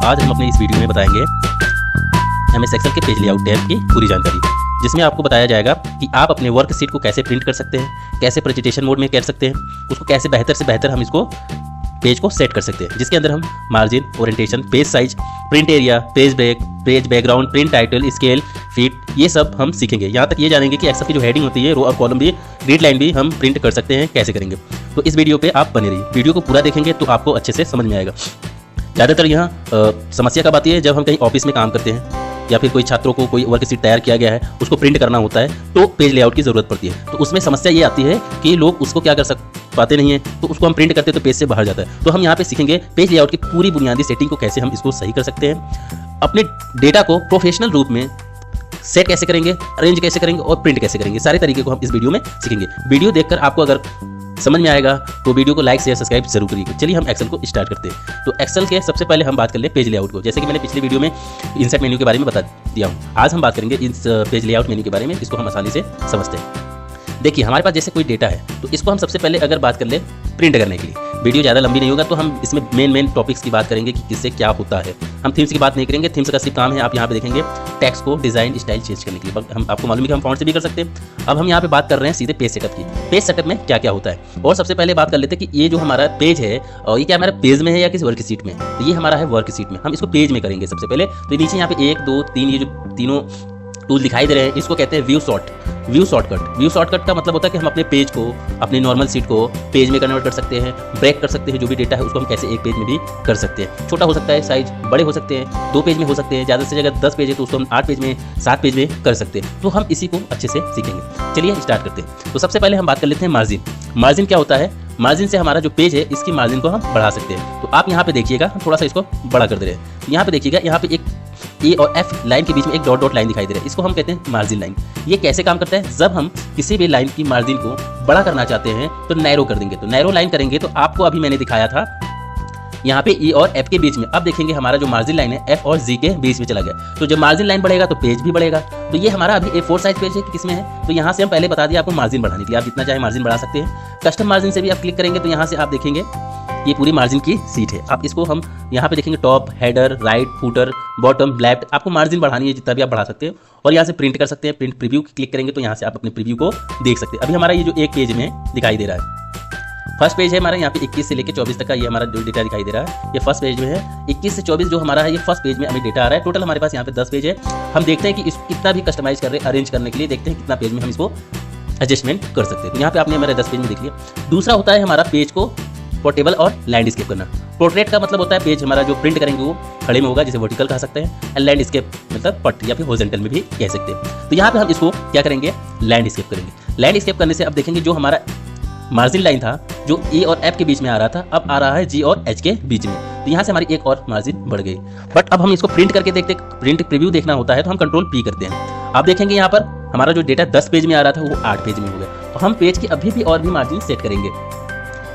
आज हम अपने इस वीडियो में बताएंगे MS एक्सेल के पेज लेआउट टैब की पूरी जानकारी, जिसमें आपको बताया जाएगा कि आप अपने वर्क शीट को कैसे प्रिंट कर सकते हैं, कैसे प्रेजेंटेशन मोड में कर सकते हैं, उसको कैसे बेहतर से बेहतर हम इसको पेज को सेट कर सकते हैं, जिसके अंदर हम margin, orientation, page size, print area, page break, page background, print title, scale, fit, ये सब हम सीखेंगे। यहाँ तक ये जानेंगे कि एक्सेल की जो हेडिंग होती है, रो और कॉलम भी, रीड लाइन भी हम प्रिंट कर सकते हैं, कैसे करेंगे। तो इस वीडियो पे आप बने रहिए, वीडियो को पूरा देखेंगे तो आपको अच्छे से समझ में आएगा। ज़्यादातर यहाँ समस्या कब आती है, जब हम कहीं ऑफिस में काम करते हैं या फिर कोई छात्रों को कोई वर्क शीट तैयार किया गया है, उसको प्रिंट करना होता है, तो पेज लेआउट की ज़रूरत पड़ती है। तो उसमें समस्या ये आती है कि लोग उसको क्या कर पाते नहीं है, तो उसको हम प्रिंट करते हैं तो पेज से बाहर जाता है। तो हम यहाँ पे सीखेंगे पेज लेआउट की पूरी बुनियादी सेटिंग को कैसे हम इसको सही कर सकते हैं, अपने डेटा को प्रोफेशनल रूप में सेट कैसे करेंगे, अरेंज कैसे करेंगे और प्रिंट कैसे करेंगे, सारे तरीके को हम इस वीडियो में सीखेंगे। वीडियो देखकर आपको अगर समझ में आएगा तो वीडियो को लाइक शेयर सब्सक्राइब जरूर करिएगा। चलिए हम एक्सेल को स्टार्ट करते हैं। तो एक्सेल के सबसे पहले हम बात कर ले पेज लेआउट को। जैसे कि मैंने पिछले वीडियो में इंसर्ट मेन्यू के बारे में बता दिया हूँ, आज हम बात करेंगे इस पेज लेआउट मेन्यू के बारे में, इसको हम आसानी से समझते हैं। देखिए, हमारे पास जैसे कोई डेटा है तो इसको हम सबसे पहले अगर बात कर ले प्रिंट करने के लिए, वीडियो ज़्यादा लंबी नहीं होगा तो हम इसमें मेन टॉपिक्स की बात करेंगे कि किससे क्या होता है। हम थीम्स की बात नहीं करेंगे, थीम्स का सिर्फ काम है आप यहाँ पे देखेंगे टेक्स्ट को डिज़ाइन स्टाइल चेंज करने के लिए। हम आपको मालूम है कि हम फॉन्ट से भी कर सकते हैं। अब हम यहाँ पे बात कर रहे हैं सीधे पेज सेटअप की। पेज सेटअप में क्या क्या होता है, और सबसे पहले बात कर लेते हैं कि ये जो हमारा पेज है और ये क्या हमारा पेज में है या किसी वर्क शीट में। तो ये हमारा है वर्क शीट में, हम इसको पेज में करेंगे सबसे पहले। तो नीचे यहाँ पे 1 2 3 ये जो तीनों टूल दिखाई दे रहे हैं, इसको कहते हैं व्यू शॉर्टकट। व्यू शॉर्टकट का मतलब होता है कि हम अपने पेज को, अपनी नॉर्मल शीट को पेज में कन्वर्ट कर सकते हैं, ब्रेक कर सकते हैं। जो भी डेटा है उसको हम कैसे एक पेज में भी कर सकते हैं। छोटा हो सकता है साइज, बड़े हो सकते हैं, 2 पेज में हो सकते हैं, ज़्यादा से ज़्यादा 10 पेज है तो उसको हम 8 पेज में, 7 पेज में कर सकते हैं। तो हम इसी को अच्छे से सीखेंगे। चलिए स्टार्ट करते हैं। तो सबसे पहले हम बात कर लेते हैं मार्जिन क्या होता है। मार्जिन से हमारा जो पेज है इसकी मार्जिन को हम बढ़ा सकते हैं। तो आप यहाँ पे देखिएगा, हम थोड़ा सा इसको बड़ा कर दे रहे हैं। यहाँ पे देखिएगा, यहाँ पे एक ए और एफ लाइन के बीच में एक डॉट लाइन दिखाई दे रहा है, इसको हम कहते हैं मार्जिन लाइन। ये कैसे काम करता है, जब हम किसी भी लाइन की मार्जिन को बड़ा करना चाहते हैं तो नैरो कर देंगे। तो नैरो लाइन करेंगे तो आपको अभी मैंने दिखाया था यहाँ पे ई और एफ के बीच में। अब देखेंगे हमारा जो मार्जिन लाइन है एफ और जी के बीच में चला गया। तो जब मार्जिन लाइन बढ़ेगा तो पेज भी बढ़ेगा। तो ये हमारा अभी A4 साइज पेज है कि किसमें है, तो यहाँ से हम पहले बता दिया आपको मार्जिन बढ़ाने के लिए, आप जितना चाहे मार्जिन बढ़ा सकते हैं। कस्टम मार्जिन से भी आप क्लिक करेंगे तो यहाँ से आप देखेंगे ये पूरी मार्जिन की सीट है। आप इसको हम यहाँ पे देखेंगे top, header, right, footer, bottom, left, आपको मार्जिन बढ़ानी है जितना भी आप बढ़ा सकते हैं। और यहाँ से प्रिंट कर सकते हैं। प्रिंट प्रीव्यू क्लिक करेंगे तो यहाँ से आप अपने प्रीव्यू को देख सकते हैं। अभी हमारा ये जो एक पेज में दिखाई दे रहा है, फर्स्ट पेज है हमारा, यहाँ पे 21 से लेकर 24 तक का ये हमारा जो डेटा दिखाई दे रहा है, ये फर्स्ट पेज में है। 21 से 24 जो हमारा है ये फर्स्ट पेज में हमें डेटा आ रहा है। टोटल हमारे पास यहाँ पे 10 पेज है। हम देखते हैं कि इसको कितना भी कस्टमाइज कर रहे हैं, अरेंज करने के लिए देखते हैं कितना पेज में हम इसको एडजस्टमेंट कर सकते हैं। तो यहाँ पे आपने मेरे 10 पेज में देख लिया। दूसरा होता है हमारा पेज को पोर्टेबल और लैंडस्केप करना। पोर्ट्रेट का मतलब होता है पेज हमारा जो प्रिंट करेंगे वो खड़े में होगा, जिसे वर्टिकल कह सकते हैं, और लैंडस्केप मतलब पट या फिर हॉरिजॉन्टल में भी कह सकते हैं। तो यहाँ पे हम इसको क्या करेंगे, लैंडस्केप करेंगे। लैंडस्केप करने से अब देखेंगे जो हमारा मार्जिन लाइन था जो ए और एफ के बीच में आ रहा था, अब आ रहा है जी और एच के बीच में। तो यहाँ से हमारी एक और मार्जिन बढ़ गई। बट अब हम इसको प्रिंट करके देखते, प्रिंट प्रीव्यू देखना होता है तो हम कंट्रोल P करते हैं। आप देखेंगे यहाँ पर हमारा जो डेटा 10 पेज में आ रहा था वो 8 पेज में हो गया। तो हम पेज की अभी भी और भी मार्जिन सेट करेंगे,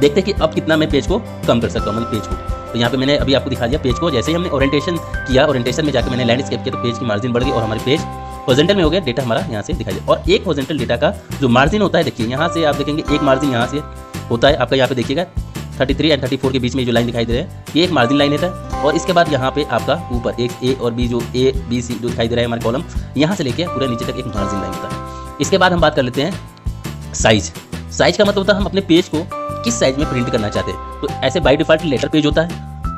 देखते हैं कि अब कितना मैं पेज को कम कर सकता हूँ, मतलब पेज को। तो यहाँ पे मैंने अभी आपको दिखा दिया पेज को। जैसे ही हमने ओरिएंटेशन किया, ओरिएंटेशन में जाकर मैंने लैंडस्केप किया तो पेज की मार्जिन बढ़ गई और हमारे पेज हॉरिजॉन्टल में हो गया। डेटा हमारा यहाँ से दिखाई दिया। और एक हॉरिजॉन्टल डेटा का जो मार्जिन होता है, देखिए यहाँ से आप देखेंगे एक मार्जिन यहाँ से होता है आपका, यहाँ पे देखिएगा 33 और 34 के बीच में जो लाइन दिखाई दे रहा है ये एक मार्जिन लाइन होता है। और इसके बाद यहाँ पे आपका ऊपर एक ए और बी, जो ए बी सी जो दिखाई दे रहा है हमारे कॉलम, यहाँ से लेके पूरा नीचे तक एक मार्जिन लाइन होता है। इसके बाद हम बात कर लेते हैं साइज का मतलब होता है हम अपने पेज को किस साइज में प्रिंट करना चाहते हैं। तो ऐसे बाय डिफॉल्ट लेटर पेज होता है,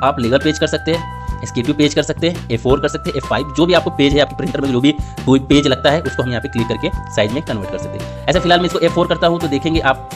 आप लेगर पेज कर सकते हैं, SK2 पेज कर सकते हैं, A4 कर सकते हैं, A5, जो भी आपको पेज है आपके प्रिंटर में जो भी कोई पेज लगता है उसको हम यहाँ पे क्लिक करके साइज में कन्वर्ट कर सकते हैं। ऐसे फिलहाल मैं इसको A4 करता हूँ तो देखेंगे आप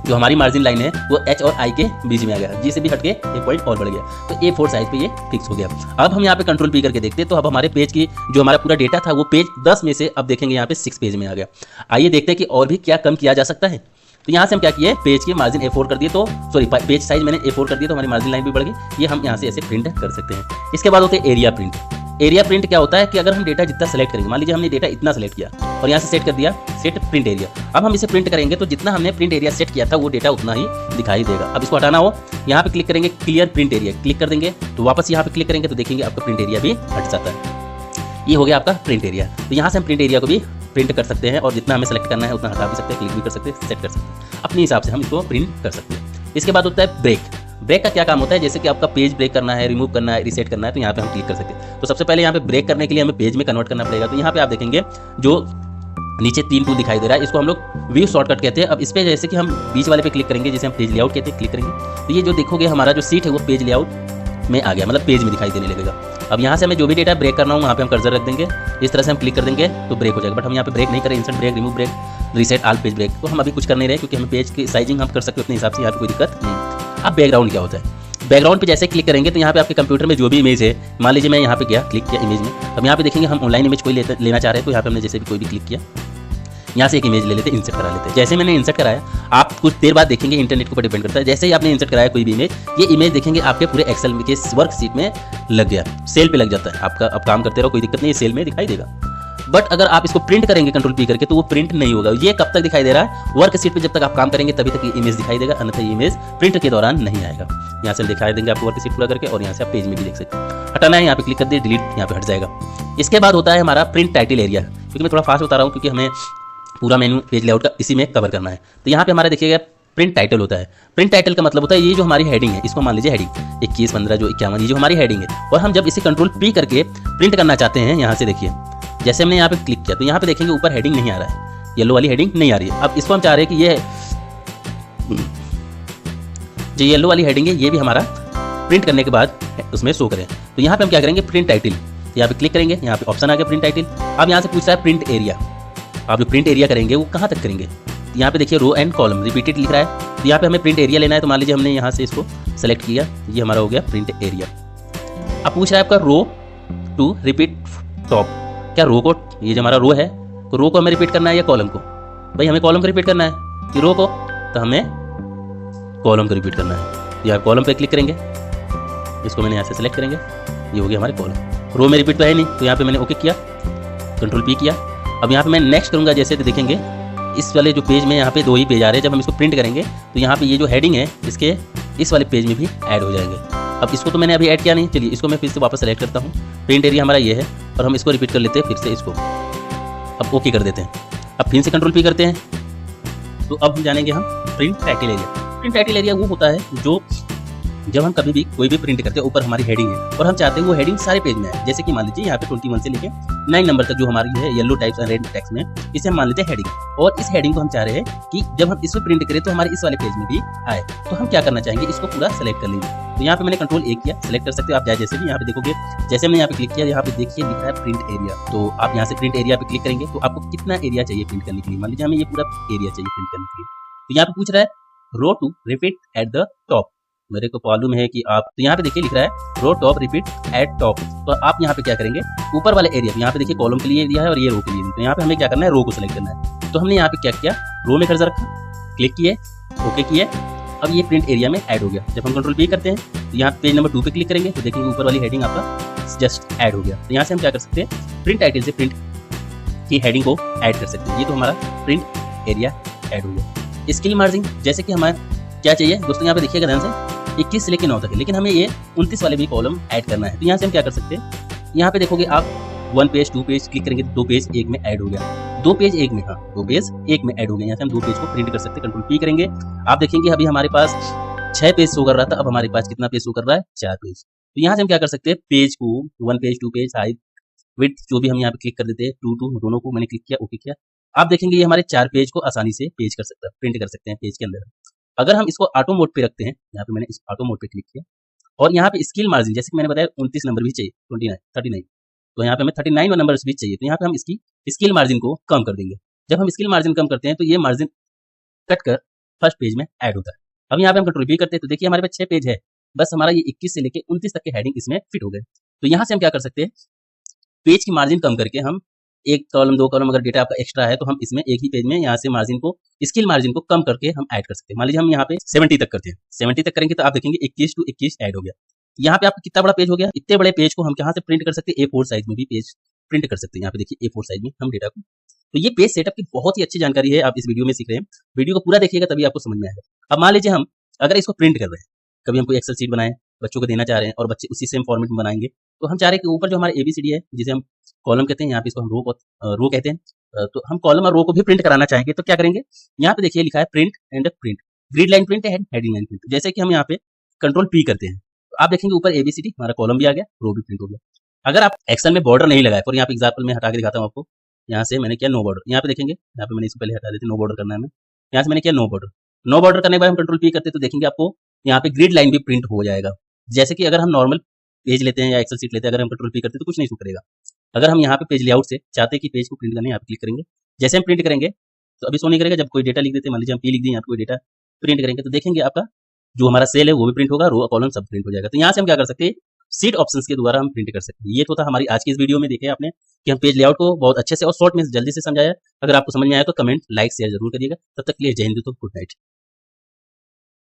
जो हमारी मार्जिन लाइन है वो H और I के बीच में आ गया, G से भी हटके एक पॉइंट और बढ़ गया। तो A4 साइज पे ये फिक्स हो गया। अब हम यहाँ पे कंट्रोल P करके देखते हैं तो अब हमारे पेज की जो हमारा पूरा डेटा था वो पेज 10 में से अब देखेंगे यहाँ पे 6 पेज में आ गया। आइए देखते हैं कि और भी क्या कम किया जा सकता है। तो यहाँ से हम क्या किए, पेज की मार्जिन A4 कर दिए, तो सॉरी पेज साइज मैंने A4 कर दिया तो हमारी मार्जिन लाइन भी बढ़ गई। ये हम यहाँ से ऐसे प्रिंट कर सकते हैं। इसके बाद होते हैं एरिया प्रिंट। एरिया प्रिंट क्या होता है कि अगर हम डेटा जितना सेलेक्ट करेंगे, मान लीजिए हमने डेटा इतना सेलेक्ट किया और यहाँ से सेट कर दिया सेट प्रिंट एरिया। अब हम इसे प्रिंट करेंगे तो जितना हमने प्रिंट एरिया सेट किया था वो डेटा उतना ही दिखाई देगा। अब इसको हटाना हो, यहाँ पे क्लिक करेंगे, क्लियर प्रिंट एरिया क्लिक कर देंगे तो वापस यहाँ पे क्लिक करेंगे तो देखेंगे आपका प्रिंट एरिया भी हट जाता है। ये हो गया आपका प्रिंट एरिया। तो यहाँ से हम प्रिंट एरिया को भी प्रिंट कर सकते हैं और जितना हमें सेलेक्ट करना है उतना हटा भी सकते हैं, क्लिक भी कर सकते हैं, सेट कर सकते हैं, अपने हिसाब से हम इसको प्रिंट कर सकते हैं। इसके बाद होता है ब्रेक। ब्रेक का क्या काम होता है, जैसे कि आपका पेज ब्रेक करना है, रिमूव करना है, रीसेट करना है, तो यहाँ पे हम क्लिक कर सकते हैं। तो सबसे पहले यहाँ पे ब्रेक करने के लिए हमें पेज में कन्वर्ट करना पड़ेगा। तो यहाँ पे आप देखेंगे जो नीचे 3 टूल दिखाई दे रहा है, इसको हम लोग व्यू शॉर्टकट कहते हैं। अब इस पे जैसे कि हम बीच वाले पे क्लिक करेंगे, जैसे हम पेज लेआउट कहते हैं, क्लिक करेंगे तो ये जो देखोगे हमारा जो सीट है वो पेज लेआउट में आ गया, मतलब पेज में दिखाई देने लगेगा। अब यहाँ से हमें जो भी डेटा ब्रेक करना हो वहाँ पे हम कर्सर रख देंगे, इस तरह से हम क्लिक कर देंगे तो ब्रेक हो जाएगा। बट हम यहाँ पे ब्रेक नहीं करें, insert break, remove break, reset all page break, तो हम अभी कुछ कर नहीं रहे क्योंकि हमें पेज की साइजिंग हम कर सकते हैं अपने हिसाब से, यहाँ पे कोई दिक्कत नहीं। अब बैकग्राउंड क्या होता है, बैकग्राउंड पे जैसे क्लिक करेंगे तो यहाँ पे आपके कंप्यूटर में जो भी इमेज है, मान लीजिए मैं यहाँ पे गया, क्लिक किया इमेज में। अब यहाँ पे देखेंगे हम ऑनलाइन इमेज कोई लेना चाह रहे हैं, तो यहाँ पे हमने जैसे भी कोई भी क्लिक किया, यहाँ से एक इमेज ले लेते, इंसर्ट करा लेते हैं। जैसे मैंने इंसर्ट कराया, आप कुछ देर बाद देखेंगे, इंटरनेट के ऊपर डिपेंड करता है, जैसे ही आपने इंसर्ट कराया कोई भी इमेज, ये इमेज देखेंगे आपके पूरे एक्सेल के वर्क शीट में लग गया, सेल पे लग जाता है आपका। अब काम करते रहो, कोई दिक्कत नहीं, सेल में दिखाई देगा। बट अगर आप इसको प्रिंट करेंगे कंट्रोल पी करके तो वो प्रिंट नहीं होगा। ये कब तक दिखाई दे रहा है, वर्क शीट पे जब तक आप काम करेंगे तभी तक ये इमेज दिखाई देगा, अन्यथा ये इमेज प्रिंट के दौरान नहीं आएगा। यहाँ से दिखाई देंगे आपको वर्क शीट पूरा करके, और यहाँ से आप पेज में भी देख सकते हैं। हटाना है, यहाँ पे क्लिक कर दिए, डिलीट, यहाँ पे हट जाएगा। इसके बाद होता है हमारा प्रिंट टाइटल एरिया, क्योंकि मैं थोड़ा फास्ट बता रहा हूँ क्योंकि हमें पूरा मेनू पेज लेआउट का इसी में कवर करना है। तो यहाँ पे हमारा देखिएगा प्रिंट टाइटल होता है। प्रिंट टाइटल का मतलब होता है ये जो हमारी हेडिंग है, इसको मान लीजिए हेडिंग 21, 15, जो 51, ये जो हमारी हेडिंग है, और हम जब इसे कंट्रोल पी करके प्रिंट करना चाहते हैं, यहाँ से देखिए जैसे हमने यहाँ पे क्लिक किया तो यहाँ पे देखेंगे ऊपर हेडिंग नहीं आ रहा है, येलो वाली हेडिंग नहीं आ रही है। अब इसको हम चाह रहे हैं कि ये जो येलो वाली हेडिंग है ये भी हमारा प्रिंट करने के बाद उसमें शो करें। तो यहाँ पे हम क्या करेंगे, प्रिंट टाइटल, यहाँ पे क्लिक करेंगे, यहाँ पे ऑप्शन आ गया प्रिंट टाइटल। अब यहाँ से पूछ रहा है प्रिंट एरिया, आप जो प्रिंट एरिया करेंगे वो कहाँ तक करेंगे। यहाँ पे देखिए रो एंड कॉलम रिपीटेड लिख रहा है, तो यहाँ पे हमें प्रिंट एरिया लेना है। तो मान लीजिए हमने यहाँ से इसको सेलेक्ट किया, ये हमारा हो गया प्रिंट एरिया। अब पूछ रहा है आपका रो टू रिपीट टॉप, क्या रो को, ये जो हमारा रो है तो रो को हमें रिपीट करना है या कॉलम को। भाई हमें कॉलम को रिपीट करना है कि रो को, तो हमें कॉलम को रिपीट करना है। यहाँ कॉलम पे क्लिक करेंगे, इसको मैंने यहाँ से सेलेक्ट करेंगे, ये हो गया हमारे कॉलम। रो में रिपीट तो है नहीं, तो यहाँ पे मैंने ओके किया, कंट्रोल पी किया। अब यहाँ पे मैं नेक्स्ट करूँगा, जैसे तो देखेंगे इस वाले जो पेज में यहाँ पे 2 ही पेज आ रहे हैं। जब हम इसको प्रिंट करेंगे तो यहाँ पे ये जो हेडिंग है इसके इस वाले पेज में भी ऐड हो जाएंगे। अब इसको तो मैंने अभी ऐड किया नहीं, चलिए इसको मैं फिर से वापस सेलेक्ट करता हूँ। प्रिंट एरिया हमारा ये है और हम इसको रिपीट कर लेते हैं फिर से इसको, अब ओके कर देते हैं। अब फिर से कंट्रोल पी करते हैं, तो अब हम जानेंगे हम print title area. Print title area वो होता है जो जब हम कभी भी कोई भी प्रिंट करते हैं, ऊपर हमारी हेडिंग है और हम चाहते हैं वो हेडिंग सारे पेज में है। जैसे कि मान लीजिए यहाँ पे 21 से लेके 9 नंबर तक जो हमारी है yellow types and red text में, इसे हम मान लेते हैं हेडिंग, और इस हेडिंग को हम चाह रहे हैं कि जब हम इसको प्रिंट करें तो हमारे इस वाले पेज में भी आए। तो हम क्या करना चाहेंगे, इसको पूरा सेलेक्ट कर लेंगे। तो यहाँ पे मैंने कंट्रोल ए किया, सेलेक्ट कर सकते हो आप चाहे जैसे भी। यहाँ पे देखोगे जैसे हमने यहाँ पे क्लिक किया, यहाँ पे देखिए लिखा है प्रिंट एरिया, तो आप यहाँ से प्रिंट एरिया पे क्लिक करेंगे तो आपको कितना एरिया चाहिए प्रिंट करने के लिए। मान लीजिए हमें ये पूरा एरिया चाहिए प्रिंट करने के लिए, तो यहाँ पे पूछ रहा है row to repeat at the top. मेरे को मालूम है कि आप, तो यहाँ पे देखिए लिख रहा है रो टॉप रिपीट एट टॉप, तो आप यहाँ पे क्या करेंगे, ऊपर वाले एरिया, यहाँ पे देखिए कॉलम के लिए दिया है और ये रो के लिए, तो यहाँ पे हमें क्या करना है, रो को सिलेक्ट करना है। तो हमने यहाँ पे क्या किया, रो में कर्सर रखा, क्लिक किए, ओके किए। अब ये प्रिंट एरिया में ऐड हो गया। जब हम कंट्रोल पी करते हैं तो यहाँ पेज नंबर 2 पे क्लिक करेंगे तो देखेंगे ऊपर वाली हेडिंग आपका जस्ट ऐड हो गया। तो यहाँ से हम क्या कर सकते हैं, प्रिंट टाइटल से प्रिंट की हेडिंग को ऐड कर सकते हैं। ये तो हमारा प्रिंट एरिया ऐड हो गया। स्किल मार्जिन, जैसे कि हमारा क्या चाहिए दोस्तों, यहाँ पे देखिएगा ध्यान से 21 से लेकर 9 तक है, लेकिन हमें ये 29 वाले भी कॉलम ऐड करना है। तो यहाँ से हम क्या कर सकते हैं, यहाँ पे देखोगे आप 1 पेज 2 पेज क्लिक करेंगे तो 2 पेज एक में ऐड हो गया, 2 पेज एक में, हाँ 2 पेज एक में ऐड हो गया। यहाँ से हम 2 पेज को प्रिंट कर सकते हैं। कंट्रोल पी करेंगे, आप देखेंगे अभी हमारे पास 6 पेज शो कर रहा था, अब हमारे पास कितना पेज शो कर रहा है, 4 पेज। तो यहाँ से हम क्या कर सकते हैं, पेज को 1 पेज 2 पेज हाइट विड्थ जो भी हम यहाँ पे क्लिक कर देते हैं, 2 दोनों को मैंने क्लिक किया, ओके किया। आप देखेंगे ये हमारे 4 पेज को आसानी से पेज कर सकता है, प्रिंट कर सकते हैं पेज के अंदर। अगर हम इसको ऑटो मोड पे रखते हैं, यहाँ पे मैंने इस ऑटो मोड पे क्लिक किया, और यहाँ पे स्किल मार्जिन जैसे कि मैंने बताया 29 नंबर भी चाहिए, 39, तो यहाँ पे हमें 39 नंबर भी चाहिए। तो यहाँ पे हम इसकी स्किल मार्जिन को कम कर देंगे। जब हम स्किल मार्जिन कम करते हैं तो ये मार्जिन कट कर फर्स्ट पेज में ऐड होता है। अब यहाँ पे हम कंट्रोल पी करते हैं तो देखिए हमारे पास 6 पेज है, बस हमारा ये 21 से लेके 29 तक के हेडिंग इसमें फिट हो गए। तो यहाँ से हम क्या कर सकते हैं, पेज की मार्जिन कम करके हम 1 कॉलम 2 कॉलम अगर डेटा आपका एक्स्ट्रा है तो हम इसमें एक ही पेज में यहाँ से मार्जिन को, स्किल मार्जिन को कम करके हम ऐड कर सकते हैं। मान लीजिए हम यहाँ पे 70 तक करते हैं, 70 तक करेंगे तो आप देखेंगे 21 to 21 ऐड हो गया। यहाँ पे आपका कितना बड़ा पेज हो गया, इतने बड़े पेज को हम कहाँ से प्रिंट कर सकते हैं, A4 साइज में भी पेज प्रिंट कर सकते हैं। यहाँ पे देखिए A4 साइज में हम डेटा को, तो ये पेज सेटअप की बहुत ही अच्छी जानकारी है, आप इस वीडियो में सीख रहे हैं। वीडियो को पूरा देखिएगा तभी आपको समझ में आएगा। अब मान लीजिए हम अगर इसको प्रिंट कर रहे हैं, कभी हम कोई एक्सेल शीट बनाए बच्चों को देना चाह रहे हैं और बच्चे उसी सेम फॉर्मेट में बनाएंगे, तो हम चाह रहे हैं कि ऊपर जो हमारे ABCD है जिसे हम कॉलम कहते हैं, यहाँ पे इसको हम रो कहते हैं, तो हम कॉलम और रो को भी प्रिंट कराना चाहेंगे तो क्या करेंगे, यहाँ पे देखिए लिखा है print and print, grid line print and heading line print. जैसे कि हम यहाँ पे कंट्रोल पी करते हैं तो आप देखेंगे ऊपर ABCD हमारा कॉलम भी आ गया, रो भी प्रिंट हो गया। अगर आप एक्सेल में बॉर्डर नहीं लगाए, और यहाँ पे एग्जाम्पल में हटा के दिखाता हूँ आपको, यहाँ से मैंने किया नो बॉर्डर, यहाँ पे देखेंगे, यहाँ पे मैंने इसको पहले हटा देते, नो बॉर्डर करना है हमें, यहाँ से मैंने किया नो बॉर्डर। नो बॉर्डर करने के बाद हम कंट्रोल पी करते हैं तो देखेंगे आपको यहाँ पे ग्रिड लाइन भी प्रिंट हो जाएगा। जैसे कि अगर हम नॉर्मल पेज लेते हैं या एक्सेल शीट लेते हैं, अगर हम कंट्रोल पी करते हैं तो कुछ नहीं शो करेगा। अगर हम यहाँ पे पेज लेआउट से चाहते हैं कि पेज को प्रिंट करने, यहाँ पे क्लिक करेंगे, जैसे हम प्रिंट करेंगे तो अभी शो नहीं करेगा। जब कोई डेटा लिख देते हैं, मान लीजिए हम पी लिख दिए, यहाँ पे कोई डेटा प्रिंट करेंगे तो देखेंगे आपका जो हमारा सेल है वो भी प्रिंट होगा, रो कॉलम सब प्रिंट हो जाएगा। तो यहाँ से हम क्या कर सकते हैं, सीट ऑप्शंस के द्वारा हम प्रिंट कर सकते हैं। ये तो था हमारी आज की इस वीडियो में, देखे आपने कि हम पेज लेआउट को बहुत अच्छे से और शॉर्ट में जल्दी से समझाया। अगर आपको समझ में आया तो कमेंट, लाइक, शेयर जरूर करिएगा। तब तक के लिए जय हिंद, तो गुड नाइट।